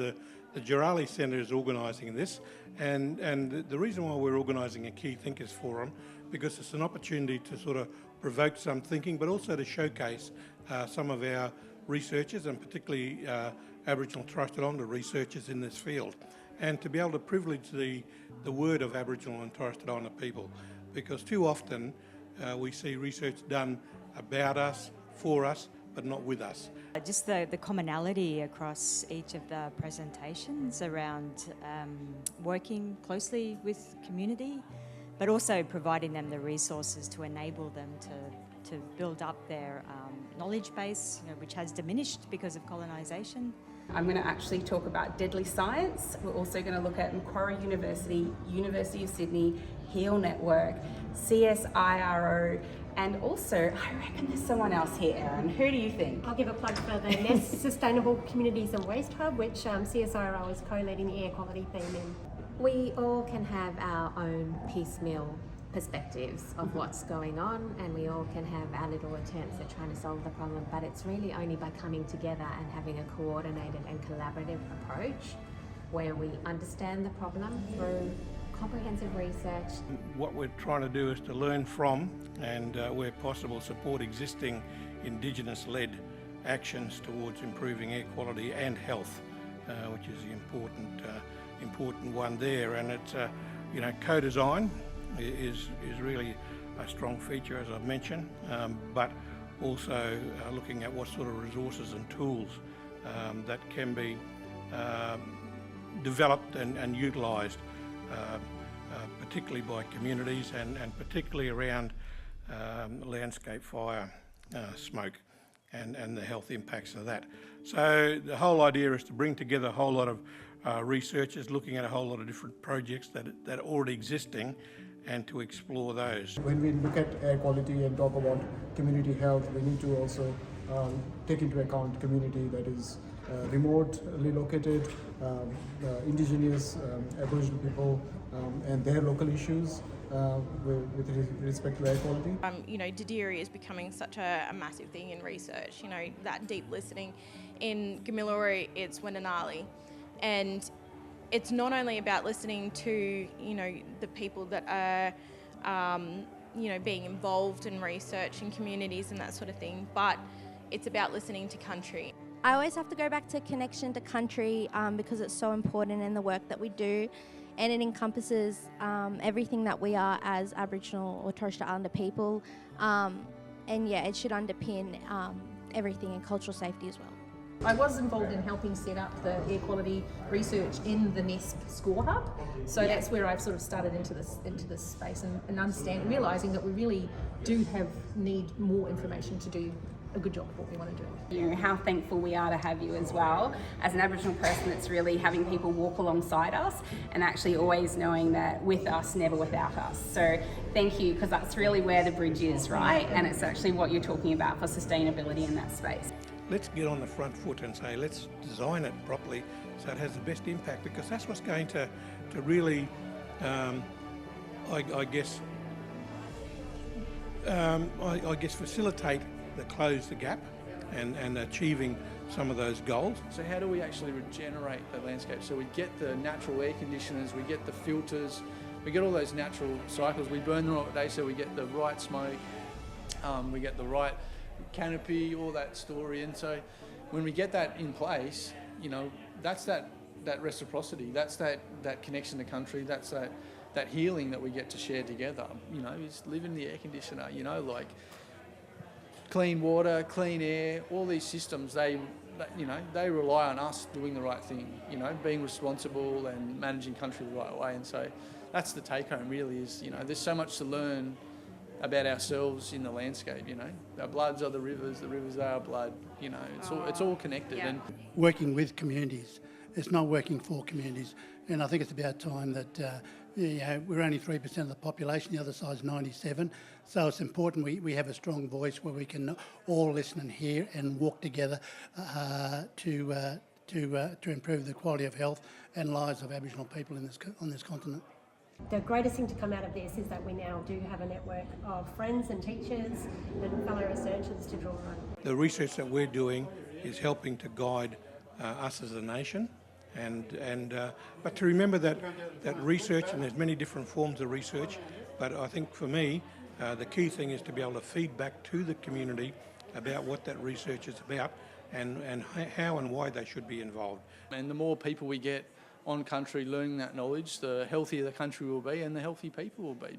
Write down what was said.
the Girali Centre is organising this, and the reason why we're organising a Key Thinkers Forum, because it's an opportunity to sort of provoke some thinking, but also to showcase some of our researchers, and particularly Aboriginal and Torres Strait Islander researchers in this field, and to be able to privilege the word of Aboriginal and Torres Strait Islander people, because too often we see research done about us, for us, but not with us. Just the commonality across each of the presentations around working closely with community, but also providing them the resources to enable them to build up their knowledge base, which has diminished because of colonisation. I'm going to actually talk about deadly science. We're also going to look at Macquarie University, University of Sydney, HEAL Network, CSIRO, and also, I reckon there's someone else here, Erin. Who do you think? I'll give a plug for the NEST Sustainable Communities and Waste Hub, which CSIRO is co-leading the air quality theme in. We all can have our own piecemeal perspectives of what's going on, and we all can have our little attempts at trying to solve the problem, but it's really only by coming together and having a coordinated and collaborative approach where we understand the problem through comprehensive research. What we're trying to do is to learn from and where possible support existing Indigenous-led actions towards improving air quality and health, which is the important one there. And it's co-design is really a strong feature, as I've mentioned, but also looking at what sort of resources and tools that can be developed and utilised, particularly by communities and particularly around landscape fire, smoke and the health impacts of that. So the whole idea is to bring together a whole lot of researchers looking at a whole lot of different projects that are already existing, and to explore those. When we look at air quality and talk about community health, we need to also take into account community that is remotely located, Indigenous, Aboriginal people, and their local issues with respect to air quality. Didiri is becoming such a massive thing in research. That deep listening. In Gamilaroi, it's Wendanali, and it's not only about listening to, the people that are, being involved in research in communities and that sort of thing, but it's about listening to country. I always have to go back to connection to country because it's so important in the work that we do, and it encompasses everything that we are as Aboriginal or Torres Strait Islander people, it should underpin everything in cultural safety as well. I was involved in helping set up the air quality research in the NESP Score Hub, so that's where I've sort of started into this space and realising that we really need more information to do a good job of what we want to do. How thankful we are to have you as well as an Aboriginal person that's really having people walk alongside us and actually always knowing that with us, never without us. So thank you, because that's really where the bridge is, right? And it's actually what you're talking about for sustainability in that space. Let's get on the front foot and say, let's design it properly so it has the best impact, because that's what's going to really, I guess, facilitate close the gap and achieving some of those goals. So how do we actually regenerate the landscape? So we get the natural air conditioners, we get the filters, we get all those natural cycles, we burn them all day so we get the right smoke, we get the right canopy, all that story. And so when we get that in place, that's that reciprocity, that's that connection to country, that's that healing that we get to share together. Is live in the air conditioner, clean water, clean air, all these systems, they rely on us doing the right thing, being responsible and managing country the right way. And so that's the take home really is, there's so much to learn about ourselves in the landscape, Our bloods are the rivers are our blood, it's all connected. Yeah. And working with communities, it's not working for communities. And I think it's about time that we're only 3% of the population, the other side's 97. So it's important we have a strong voice where we can all listen and hear and walk together to improve the quality of health and lives of Aboriginal people on this continent. The greatest thing to come out of this is that we now do have a network of friends and teachers and fellow researchers to draw on. The research that we're doing is helping to guide us as a nation But to remember that research, and there's many different forms of research, but I think for me, the key thing is to be able to feed back to the community about what that research is about and how and why they should be involved. And the more people we get on country learning that knowledge, the healthier the country will be and the healthy people will be.